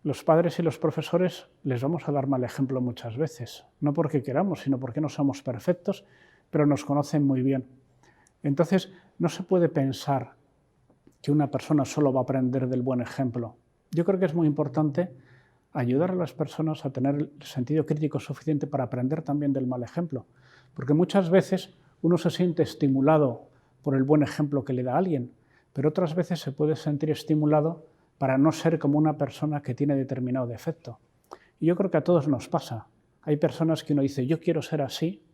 los padres y los profesores les vamos a dar mal ejemplo muchas veces, no porque queramos, sino porque no somos perfectos, pero nos conocen muy bien. Entonces, no se puede pensar que una persona solo va a aprender del buen ejemplo. Yo creo que es muy importante ayudar a las personas a tener el sentido crítico suficiente para aprender también del mal ejemplo, porque muchas veces uno se siente estimulado por el buen ejemplo que le da a alguien, pero otras veces se puede sentir estimulado para no ser como una persona que tiene determinado defecto. Y yo creo que a todos nos pasa. Hay personas que uno dice, yo quiero ser así,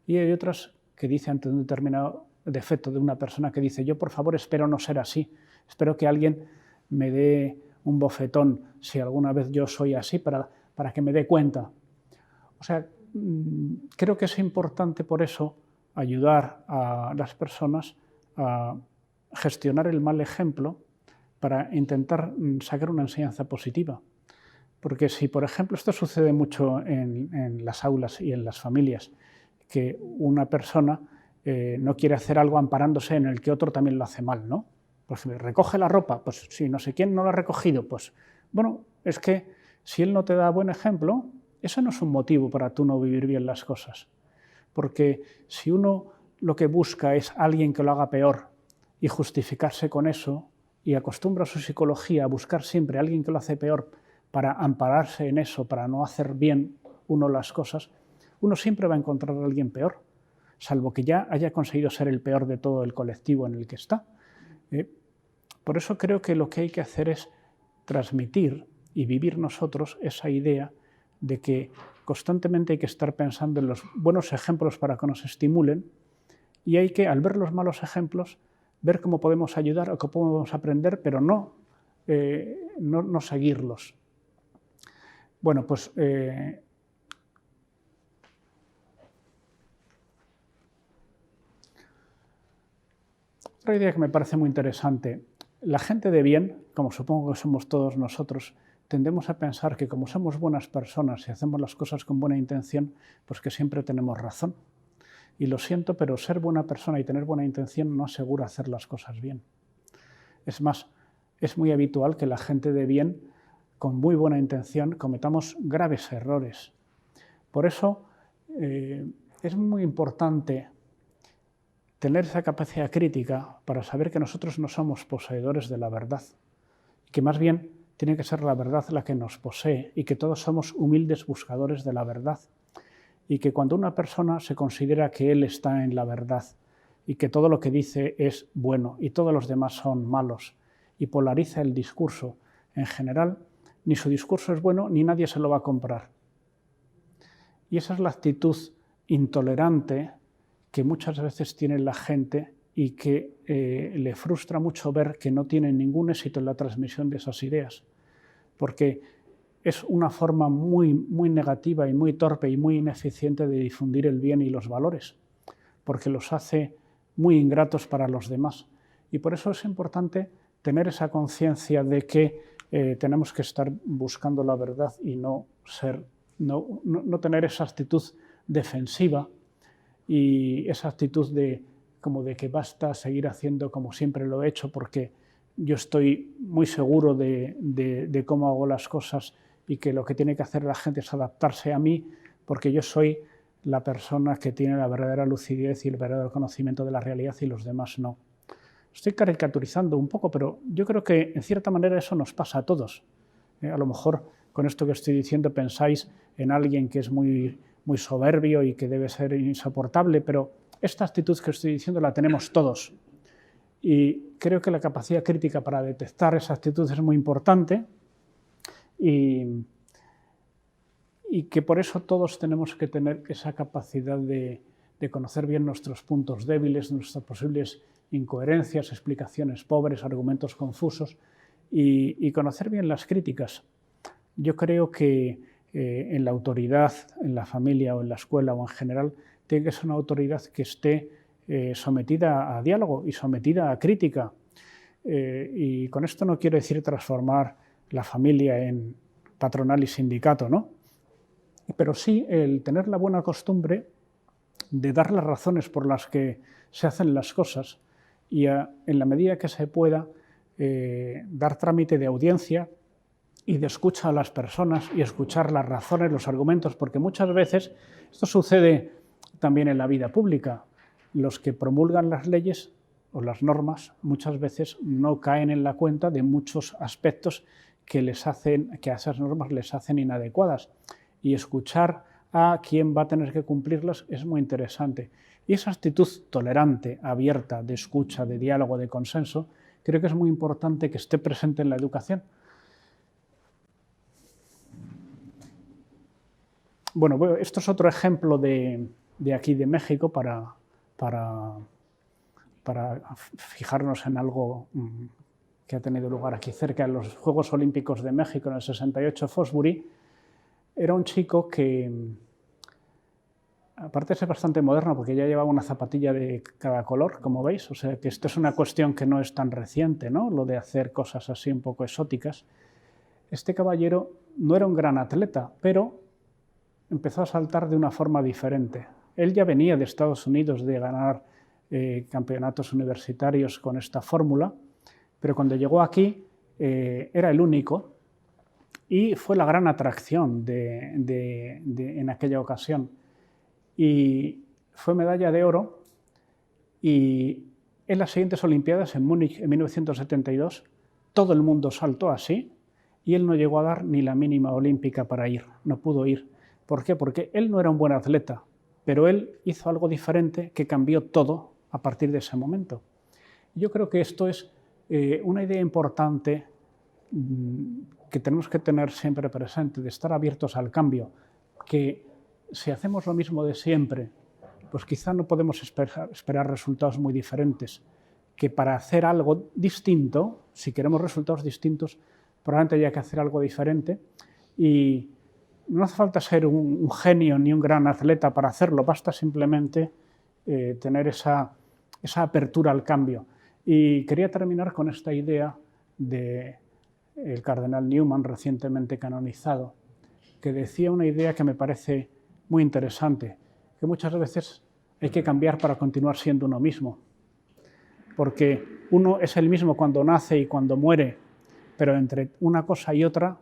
y hay otras que dicen ante un determinado defecto de una persona que dice, yo por favor espero no ser así, espero que alguien me dé un bofetón si alguna vez yo soy así para que me dé cuenta. O sea, creo que es importante por eso ayudar a las personas a gestionar el mal ejemplo para intentar sacar una enseñanza positiva. Porque si, por ejemplo, esto sucede mucho en las aulas y en las familias, que una persona no quiere hacer algo amparándose en el que otro también lo hace mal, ¿no? Pues recoge la ropa, pues si no sé quién no la ha recogido, pues bueno, es que si él no te da buen ejemplo, eso no es un motivo para tú no vivir bien las cosas. Porque si uno lo que busca es alguien que lo haga peor y justificarse con eso, y acostumbra su psicología a buscar siempre a alguien que lo hace peor para ampararse en eso, para no hacer bien uno las cosas, uno siempre va a encontrar a alguien peor. salvo que ya haya conseguido ser el peor de todo el colectivo en el que está. Por eso creo que lo que hay que hacer es transmitir y vivir nosotros esa idea de que constantemente hay que estar pensando en los buenos ejemplos para que nos estimulen, y hay que, al ver los malos ejemplos, ver cómo podemos ayudar o cómo podemos aprender, pero no seguirlos. Bueno, pues otra idea que me parece muy interesante. La gente de bien, como supongo que somos todos nosotros, tendemos a pensar que como somos buenas personas y hacemos las cosas con buena intención, pues que siempre tenemos razón. Y lo siento, pero ser buena persona y tener buena intención no asegura hacer las cosas bien. Es más, es muy habitual que la gente de bien, con muy buena intención, cometamos graves errores. Por eso es muy importante tener esa capacidad crítica para saber que nosotros no somos poseedores de la verdad, que más bien tiene que ser la verdad la que nos posee y que todos somos humildes buscadores de la verdad, y que cuando una persona se considera que él está en la verdad y que todo lo que dice es bueno y todos los demás son malos y polariza el discurso, en general, ni su discurso es bueno ni nadie se lo va a comprar. Y esa es la actitud intolerante que muchas veces tiene la gente y que le frustra mucho ver que no tiene ningún éxito en la transmisión de esas ideas, porque es una forma muy, muy negativa y muy torpe y muy ineficiente de difundir el bien y los valores, porque los hace muy ingratos para los demás. Y por eso es importante tener esa conciencia de que tenemos que estar buscando la verdad y no tener esa actitud defensiva y esa actitud como de que basta seguir haciendo como siempre lo he hecho porque yo estoy muy seguro de cómo hago las cosas y que lo que tiene que hacer la gente es adaptarse a mí porque yo soy la persona que tiene la verdadera lucidez y el verdadero conocimiento de la realidad y los demás no. Estoy caricaturizando un poco, pero yo creo que en cierta manera eso nos pasa a todos. A lo mejor con esto que estoy diciendo pensáis en alguien que es muy soberbio y que debe ser insoportable, pero esta actitud que estoy diciendo la tenemos todos. Y creo que la capacidad crítica para detectar esa actitud es muy importante y que por eso todos tenemos que tener esa capacidad de conocer bien nuestros puntos débiles, nuestras posibles incoherencias, explicaciones pobres, argumentos confusos y conocer bien las críticas. Yo creo que en la autoridad, en la familia o en la escuela o en general, tiene que ser una autoridad que esté sometida a diálogo y sometida a crítica. Y con esto no quiero decir transformar la familia en patronal y sindicato, ¿no? Pero sí el tener la buena costumbre de dar las razones por las que se hacen las cosas y en la medida que se pueda dar trámite de audiencia y de escucha a las personas y escuchar las razones, los argumentos, porque muchas veces esto sucede también en la vida pública. Los que promulgan las leyes o las normas muchas veces no caen en la cuenta de muchos aspectos que a esas normas les hacen inadecuadas. Y escuchar a quién va a tener que cumplirlas es muy interesante. Y esa actitud tolerante, abierta, de escucha, de diálogo, de consenso, creo que es muy importante que esté presente en la educación. Bueno, esto es otro ejemplo de aquí de México para fijarnos en algo que ha tenido lugar aquí cerca, en los Juegos Olímpicos de México en el 68, Fosbury. Era un chico que, aparte de ser bastante moderno, porque ya llevaba una zapatilla de cada color, como veis, o sea que esto es una cuestión que no es tan reciente, ¿no? Lo de hacer cosas así un poco exóticas. Este caballero no era un gran atleta, pero empezó a saltar de una forma diferente. Él ya venía de Estados Unidos de ganar campeonatos universitarios con esta fórmula, pero cuando llegó aquí era el único y fue la gran atracción en aquella ocasión. Y fue medalla de oro y en las siguientes Olimpiadas en Múnich en 1972 todo el mundo saltó así y él no llegó a dar ni la mínima olímpica para ir, no pudo ir. ¿Por qué? Porque él no era un buen atleta, pero él hizo algo diferente que cambió todo a partir de ese momento. Yo creo que esto es una idea importante que tenemos que tener siempre presente, de estar abiertos al cambio, que si hacemos lo mismo de siempre, pues quizá no podemos esperar resultados muy diferentes, que para hacer algo distinto, si queremos resultados distintos, probablemente haya que hacer algo diferente, y no hace falta ser un genio ni un gran atleta para hacerlo, basta simplemente tener esa apertura al cambio. Y quería terminar con esta idea del cardenal Newman, recientemente canonizado, que decía una idea que me parece muy interesante, que muchas veces hay que cambiar para continuar siendo uno mismo, porque uno es el mismo cuando nace y cuando muere, pero entre una cosa y otra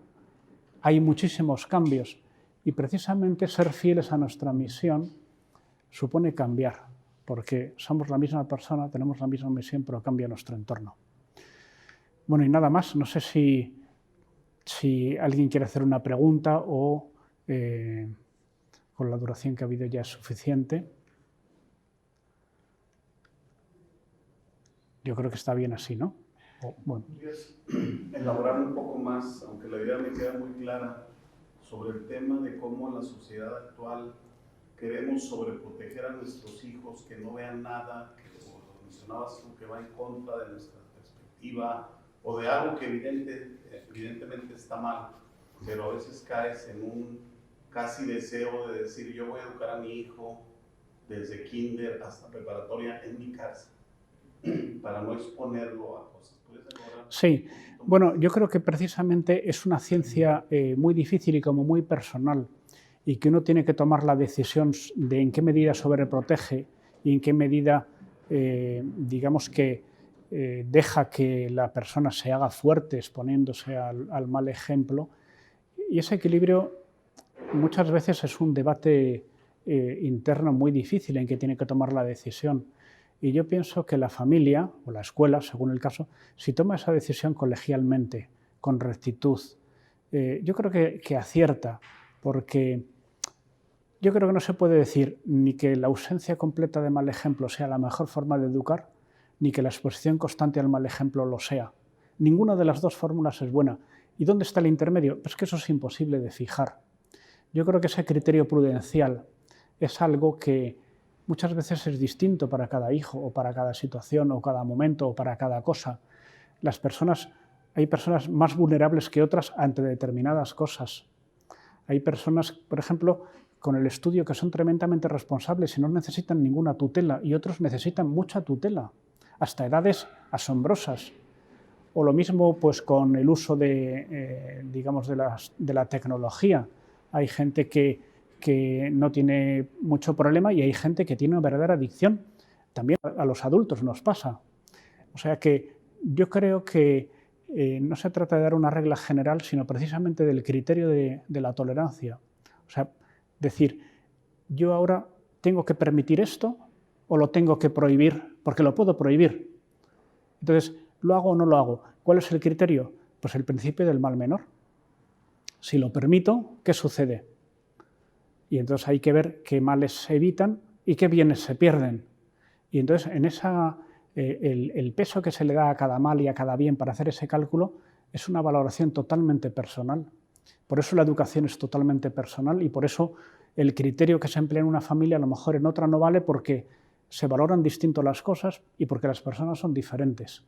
hay muchísimos cambios, y precisamente ser fieles a nuestra misión supone cambiar, porque somos la misma persona, tenemos la misma misión, pero cambia nuestro entorno. Bueno, y nada más, no sé si alguien quiere hacer una pregunta o con la duración que ha habido ya es suficiente. Yo creo que está bien así, ¿no? Bueno. ¿Podrías elaborar un poco más, aunque la idea me queda muy clara, sobre el tema de cómo en la sociedad actual queremos sobreproteger a nuestros hijos, que no vean nada, que, como lo mencionabas tú, que va en contra de nuestra perspectiva o de algo que evidentemente está mal, pero a veces caes en un casi deseo de decir yo voy a educar a mi hijo desde kinder hasta preparatoria en mi casa, para no exponerlo a cosas. Sí, bueno, yo creo que precisamente es una ciencia muy difícil y como muy personal, y que uno tiene que tomar la decisión de en qué medida sobreprotege y en qué medida, digamos que deja que la persona se haga fuerte exponiéndose al mal ejemplo. Y ese equilibrio muchas veces es un debate interno muy difícil en que tiene que tomar la decisión. Y yo pienso que la familia, o la escuela, según el caso, si toma esa decisión colegialmente, con rectitud, yo creo que acierta, porque yo creo que no se puede decir ni que la ausencia completa de mal ejemplo sea la mejor forma de educar, ni que la exposición constante al mal ejemplo lo sea. Ninguna de las dos fórmulas es buena. ¿Y dónde está el intermedio? Pues que eso es imposible de fijar. Yo creo que ese criterio prudencial es algo que muchas veces es distinto para cada hijo, o para cada situación, o cada momento, o para cada cosa. Hay personas más vulnerables que otras ante determinadas cosas. Hay personas, por ejemplo, con el estudio que son tremendamente responsables y no necesitan ninguna tutela, y otros necesitan mucha tutela, hasta edades asombrosas. O lo mismo pues, con el uso digamos, de la tecnología. Hay gente que no tiene mucho problema y hay gente que tiene una verdadera adicción. También a los adultos nos pasa. O sea que yo creo que no se trata de dar una regla general, sino precisamente del criterio de la tolerancia. O sea, decir, yo ahora tengo que permitir esto o lo tengo que prohibir, porque lo puedo prohibir. Entonces, ¿lo hago o no lo hago? ¿Cuál es el criterio? Pues el principio del mal menor. Si lo permito, ¿qué sucede? Y entonces hay que ver qué males se evitan y qué bienes se pierden. Y entonces en el peso que se le da a cada mal y a cada bien para hacer ese cálculo es una valoración totalmente personal. Por eso la educación es totalmente personal y por eso el criterio que se emplea en una familia a lo mejor en otra no vale, porque se valoran distinto las cosas y porque las personas son diferentes.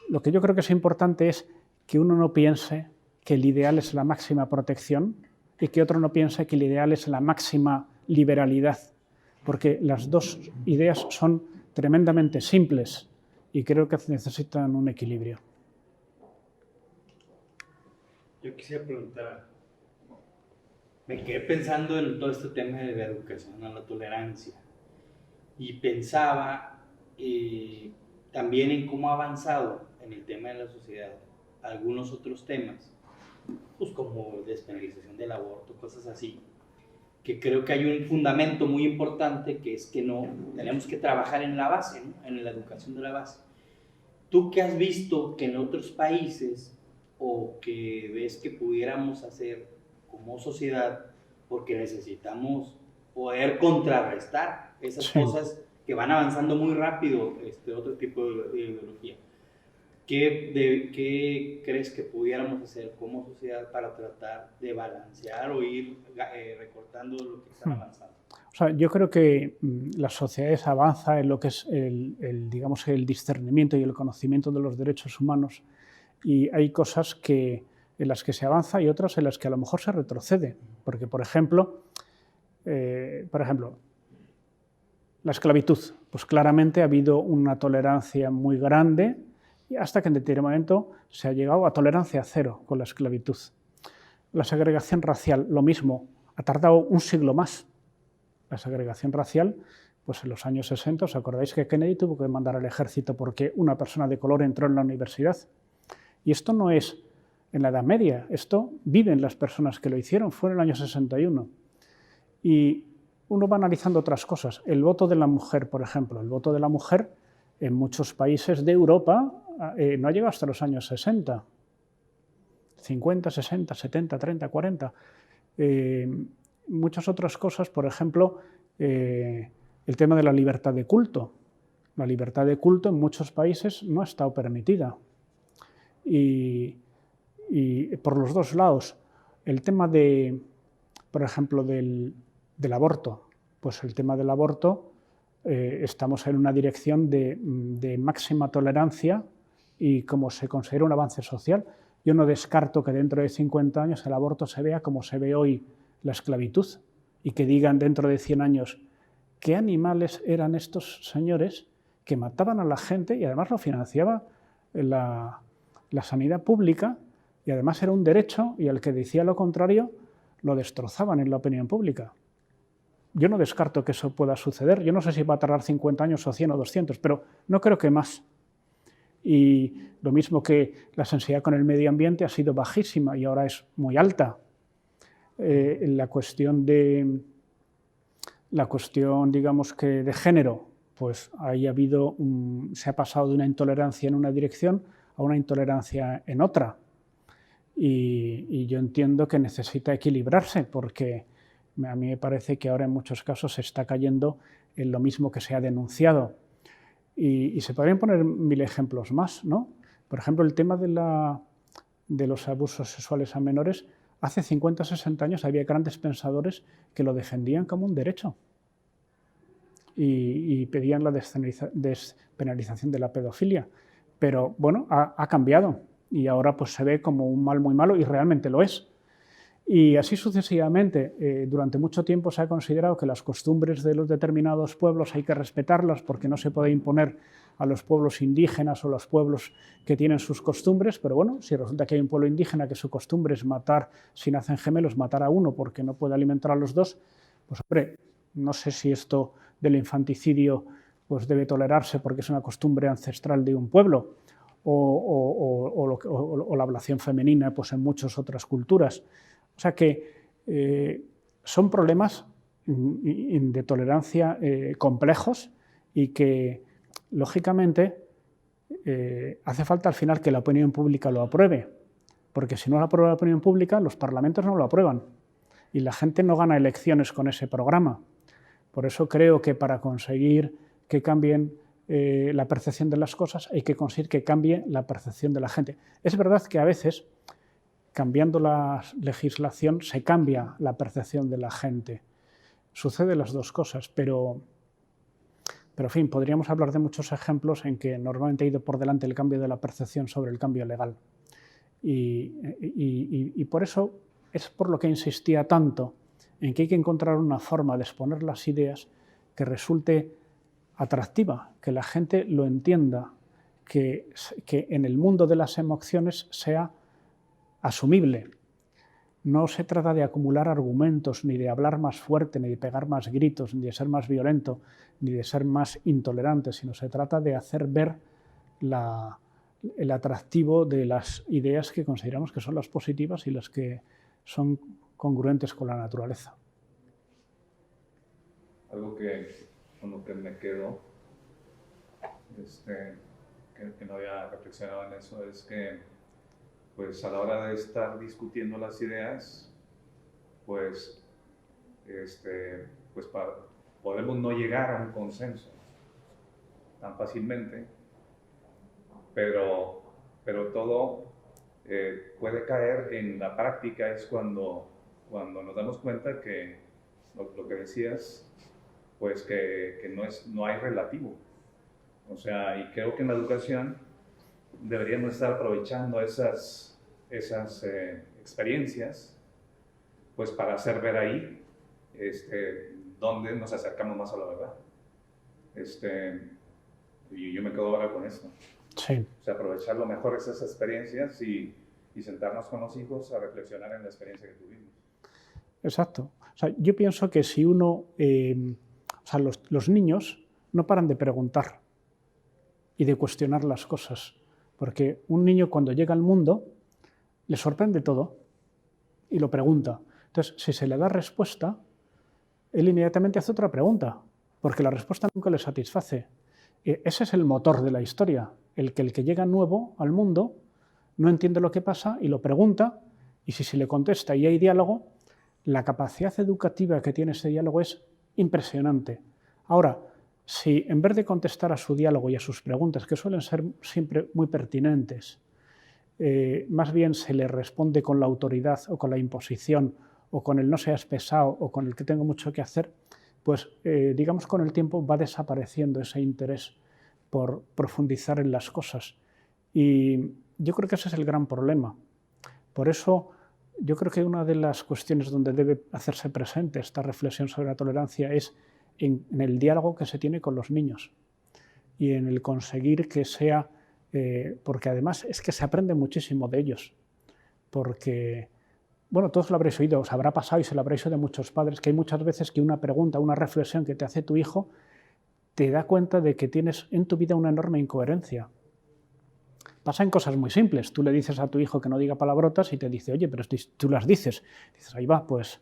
Lo que yo creo que es importante es que uno no piense que el ideal es la máxima protección y que otro no piense que el ideal es la máxima liberalidad, porque las dos ideas son tremendamente simples y creo que necesitan un equilibrio. Yo quisiera preguntar, me quedé pensando en todo este tema de la educación a la tolerancia y pensaba también en cómo ha avanzado en el tema de la sociedad algunos otros temas, pues como despenalización del aborto, cosas así, que creo que hay un fundamento muy importante, que es que no tenemos que trabajar en la base, ¿no? En la educación de la base. ¿Tú qué has visto que en otros países o que ves que pudiéramos hacer como sociedad, porque necesitamos poder contrarrestar esas Sí. cosas que van avanzando muy rápido, otro tipo de ideología. ¿Qué crees que pudiéramos hacer como sociedad para tratar de balancear o ir recortando lo que están avanzando? O sea, yo creo que las sociedades avanzan en lo que es digamos, el discernimiento y el conocimiento de los derechos humanos, y hay cosas en las que se avanza y otras en las que a lo mejor se retrocede. Porque, por ejemplo, la esclavitud. Pues claramente ha habido una tolerancia muy grande hasta que en determinado momento se ha llegado a tolerancia cero con la esclavitud. La segregación racial, lo mismo, ha tardado un siglo más. La segregación racial, pues en los años 60, ¿os acordáis que Kennedy tuvo que mandar al ejército porque una persona de color entró en la universidad? Y esto no es en la Edad Media, esto viven las personas que lo hicieron, fue en el año 61. Y uno va analizando otras cosas. El voto de la mujer, por ejemplo, el voto de la mujer en muchos países de Europa no ha llegado hasta los años 60, 50, 60, 70, 30, 40. Muchas otras cosas, por ejemplo, el tema de la libertad de culto. La libertad de culto en muchos países no ha estado permitida. Y por los dos lados, el tema por ejemplo, del aborto. Pues el tema del aborto, estamos en una dirección de máxima tolerancia y como se considera un avance social. Yo no descarto que dentro de 50 años el aborto se vea como se ve hoy la esclavitud y que digan dentro de 100 años qué animales eran estos señores que mataban a la gente y además lo financiaba la sanidad pública y además era un derecho y al que decía lo contrario lo destrozaban en la opinión pública. Yo no descarto que eso pueda suceder. Yo no sé si va a tardar 50 años o 100 o 200, pero no creo que más. Y lo mismo que la sensibilidad con el medio ambiente ha sido bajísima y ahora es muy alta. La cuestión, digamos que de género, pues ahí se ha pasado de una intolerancia en una dirección a una intolerancia en otra. Y yo entiendo que necesita equilibrarse porque a mí me parece que ahora en muchos casos se está cayendo en lo mismo que se ha denunciado. Y se podrían poner 1000 ejemplos más, ¿no? Por ejemplo, el tema de los abusos sexuales a menores. Hace 50 o 60 años había grandes pensadores que lo defendían como un derecho y pedían la despenalización de la pedofilia. Pero bueno, ha cambiado y ahora pues se ve como un mal muy malo y realmente lo es. Y así sucesivamente, durante mucho tiempo se ha considerado que las costumbres de los determinados pueblos hay que respetarlas porque no se puede imponer a los pueblos indígenas o los pueblos que tienen sus costumbres, pero bueno, si resulta que hay un pueblo indígena que su costumbre es matar, si nacen gemelos, matar a uno porque no puede alimentar a los dos, pues hombre, no sé si esto del infanticidio pues debe tolerarse porque es una costumbre ancestral de un pueblo, o la ablación femenina pues en muchas otras culturas. O sea que son problemas de tolerancia complejos y que, lógicamente, hace falta al final que la opinión pública lo apruebe, porque si no lo aprueba la opinión pública, los parlamentos no lo aprueban y la gente no gana elecciones con ese programa. Por eso creo que para conseguir que cambien la percepción de las cosas hay que conseguir que cambie la percepción de la gente. Es verdad que a veces, cambiando la legislación, se cambia la percepción de la gente. Suceden las dos cosas, pero en fin, podríamos hablar de muchos ejemplos en que normalmente ha ido por delante el cambio de la percepción sobre el cambio legal. Y por eso es por lo que insistía tanto en que hay que encontrar una forma de exponer las ideas que resulte atractiva, que la gente lo entienda, que en el mundo de las emociones sea asumible. No se trata de acumular argumentos, ni de hablar más fuerte, ni de pegar más gritos, ni de ser más violento, ni de ser más intolerante, sino se trata de hacer ver el atractivo de las ideas que consideramos que son las positivas y las que son congruentes con la naturaleza. Algo con lo que me quedo, que no había reflexionado en eso, es que pues a la hora de estar discutiendo las ideas, pues pues podemos no llegar a un consenso tan fácilmente, pero todo puede caer en la práctica. Es cuando nos damos cuenta que lo que decías, pues que no hay relativo. O sea, y creo que en la educación deberíamos estar aprovechando esas experiencias, pues para hacer ver ahí dónde nos acercamos más a la verdad. Y yo me quedo ahora con esto. Sí. O sea, aprovechar lo mejor esas experiencias y sentarnos con los hijos a reflexionar en la experiencia que tuvimos. Exacto. O sea, yo pienso que si uno, o sea, los niños no paran de preguntar y de cuestionar las cosas, porque un niño cuando llega al mundo le sorprende todo y lo pregunta. Entonces, si se le da respuesta, él inmediatamente hace otra pregunta, porque la respuesta nunca le satisface. Ese es el motor de la historia, el que llega nuevo al mundo no entiende lo que pasa y lo pregunta, y si se le contesta y hay diálogo, la capacidad educativa que tiene ese diálogo es impresionante. Ahora, si en vez de contestar a su diálogo y a sus preguntas, que suelen ser siempre muy pertinentes, más bien se le responde con la autoridad o con la imposición o con el no seas pesado o con el que tengo mucho que hacer, pues digamos con el tiempo va desapareciendo ese interés por profundizar en las cosas. Y yo creo que ese es el gran problema. Por eso yo creo que una de las cuestiones donde debe hacerse presente esta reflexión sobre la tolerancia es en el diálogo que se tiene con los niños y en el conseguir que sea, porque además es que se aprende muchísimo de ellos, porque, bueno, todos lo habréis oído, os habrá pasado y se lo habréis oído de muchos padres, que hay muchas veces que una pregunta, una reflexión que te hace tu hijo, te da cuenta de que tienes en tu vida una enorme incoherencia. Pasan cosas muy simples. Tú le dices a tu hijo que no diga palabrotas y te dice, oye, pero tú las dices. Dices, ahí va, pues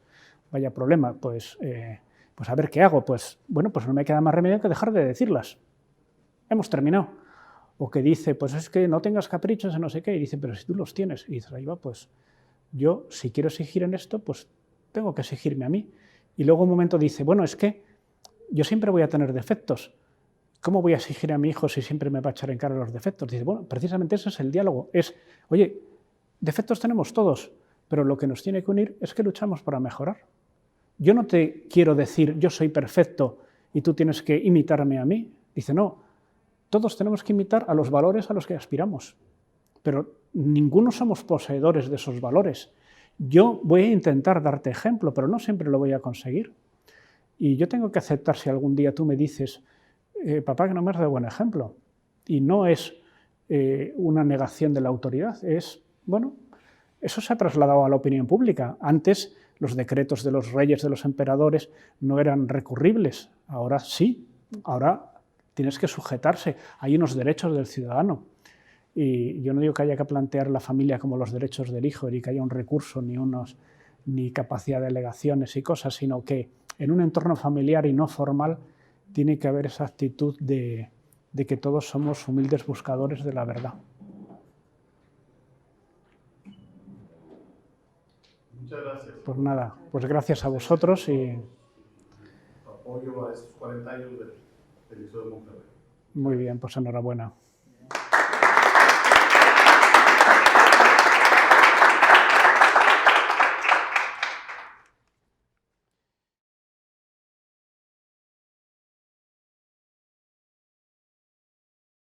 vaya problema, pues a ver qué hago. Pues bueno, pues no me queda más remedio que dejar de decirlas. Hemos terminado. O que dice, pues es que no tengas caprichos en no sé qué. Y dice, pero si tú los tienes. Y dices, ahí va, pues yo si quiero exigir en esto, pues tengo que exigirme a mí. Y luego un momento dice, bueno, es que yo siempre voy a tener defectos. ¿Cómo voy a exigir a mi hijo si siempre me va a echar en cara los defectos? Dice, bueno, precisamente ese es el diálogo. Es, oye, defectos tenemos todos, pero lo que nos tiene que unir es que luchamos para mejorar. Yo no te quiero decir, yo soy perfecto y tú tienes que imitarme a mí. Dice, no, todos tenemos que imitar a los valores a los que aspiramos, pero ninguno somos poseedores de esos valores. Yo voy a intentar darte ejemplo, pero no siempre lo voy a conseguir. Y yo tengo que aceptar si algún día tú me dices, papá, que no me has dado buen ejemplo. Y no es una negación de la autoridad, es, bueno, eso se ha trasladado a la opinión pública. Antes los decretos de los reyes, de los emperadores, no eran recurribles, ahora sí, ahora tienes que sujetarse, hay unos derechos del ciudadano. Y yo no digo que haya que plantear la familia como los derechos del hijo, ni que haya un recurso, ni capacidad de alegaciones y cosas, sino que en un entorno familiar y no formal tiene que haber esa actitud de que todos somos humildes buscadores de la verdad. Muchas gracias. Pues nada, pues gracias a vosotros y... Apoyo a estos 40 años del Liceo de Monterrey. Muy bien, pues enhorabuena.